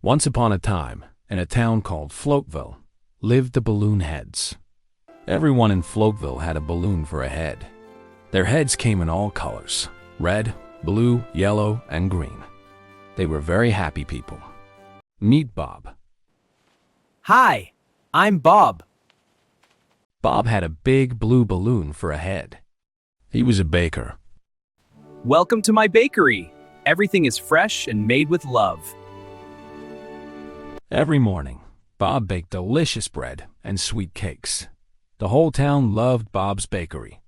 Once upon a time, in a town called Floatville, lived the balloon heads. Everyone in Floatville had a balloon for a head. Their heads came in all colors: red, blue, yellow, and green. They were very happy people. Meet Bob. Hi, I'm Bob. Bob had a big blue balloon for a head. He was a baker. Welcome to my bakery. Everything is fresh and made with love. Every morning, Bob baked delicious bread and sweet cakes. The whole town loved Bob's bakery.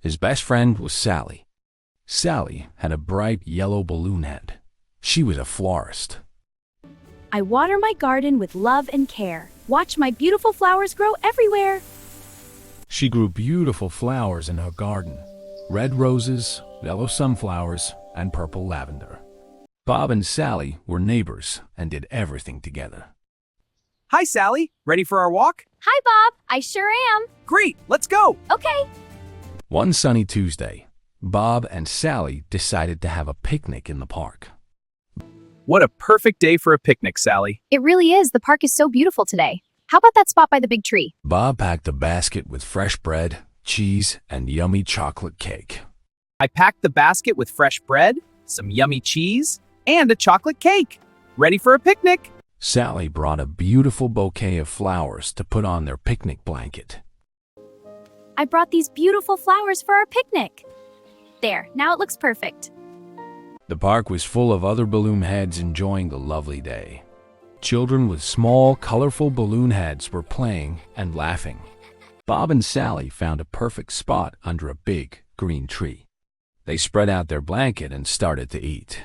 His best friend was Sally. Sally had a bright yellow balloon head. She was a florist. I water my garden with love and care. Watch my beautiful flowers grow everywhere. She grew beautiful flowers in her garden: red roses, yellow sunflowers, and purple lavender. Bob and Sally were neighbors and did everything together. Hi, Sally. Ready for our walk? Hi, Bob. I sure am. Great, let's go. Okay. One sunny Tuesday, Bob and Sally decided to have a picnic in the park. What a perfect day for a picnic, Sally. It really is. The park is so beautiful today. How about that spot by the big tree? Bob packed a basket with fresh bread, cheese, and yummy chocolate cake. I packed the basket with fresh bread, some yummy cheese, and a chocolate cake. Ready for a picnic? Sally brought a beautiful bouquet of flowers to put on their picnic blanket. I brought these beautiful flowers for our picnic. There, now it looks perfect. The park was full of other balloon heads enjoying the lovely day. Children with small, colorful balloon heads were playing and laughing. Bob and Sally found a perfect spot under a big, green tree. They spread out their blanket and started to eat.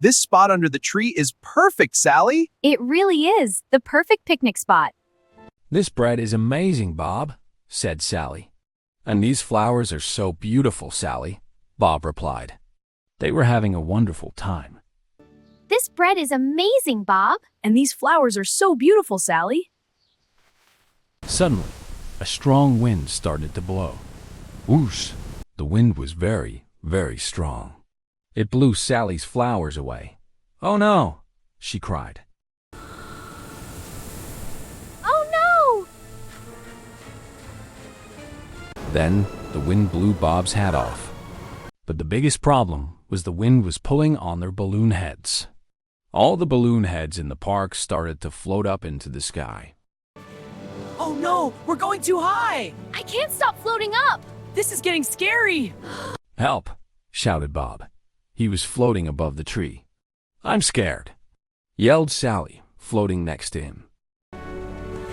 This spot under the tree is perfect, Sally. It really is the perfect picnic spot. "This bread is amazing, Bob," said Sally. "And these flowers are so beautiful, Sally," Bob replied. They were having a wonderful time. This bread is amazing, Bob. And these flowers are so beautiful, Sally. Suddenly, a strong wind started to blow. Whoosh! The wind was very, very strong. It blew Sally's flowers away. "Oh no!" she cried. Oh no! Then the wind blew Bob's hat off. But the biggest problem was the wind was pulling on their balloon heads. All the balloon heads in the park started to float up into the sky. Oh no, we're going too high. I can't stop floating up. This is getting scary. "Help!" shouted Bob. He was floating above the tree. "I'm scared," yelled Sally, floating next to him.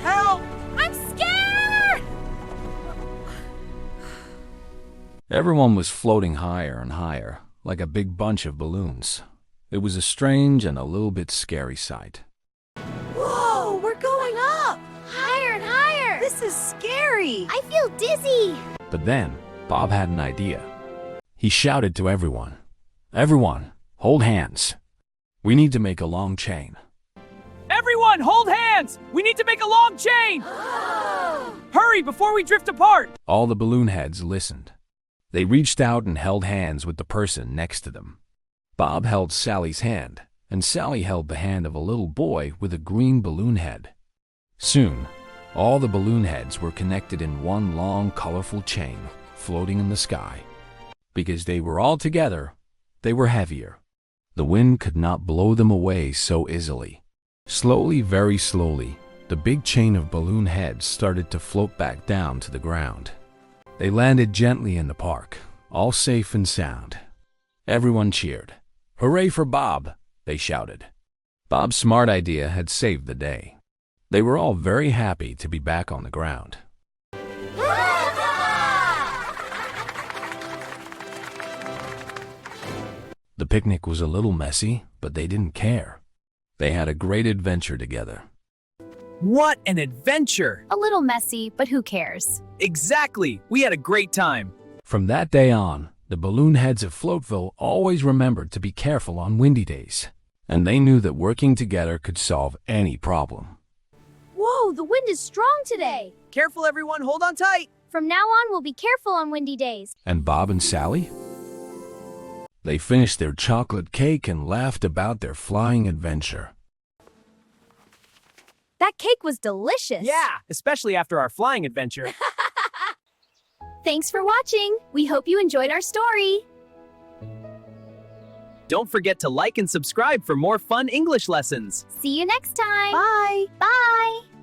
Help! I'm scared! Everyone was floating higher and higher, like a big bunch of balloons. It was a strange and a little bit scary sight. Whoa, we're going up. Higher and higher! This is scary. I feel dizzy. But then, Bob had an idea. He shouted to everyone, "Everyone, hold hands. We need to make a long chain." Everyone, hold hands. We need to make a long chain. Hurry before we drift apart. All the balloon heads listened. They reached out and held hands with the person next to them. Bob held Sally's hand, and Sally held the hand of a little boy with a green balloon head. Soon, all the balloon heads were connected in one long, colorful chain, floating in the sky. Because they were all together, they were heavier. The wind could not blow them away so easily. Slowly, very slowly, the big chain of balloon heads started to float back down to the ground. They landed gently in the park, all safe and sound. Everyone cheered. "Hooray for Bob!" they shouted. Bob's smart idea had saved the day. They were all very happy to be back on the ground. The picnic was a little messy, but they didn't care. They had a great adventure together. What an adventure. A little messy, but who cares? Exactly. We had a great time. From that day on, the balloon heads of Floatville always remembered to be careful on windy days, and they knew that working together could solve any problem. Whoa, the wind is strong today. Careful, everyone. Hold on tight. From now on, we'll be careful on windy days. And Bob and Sally? They finished their chocolate cake and laughed about their flying adventure. That cake was delicious. Yeah, especially after our flying adventure. Thanks for watching. We hope you enjoyed our story. Don't forget to like and subscribe for more fun English lessons. See you next time. Bye. Bye.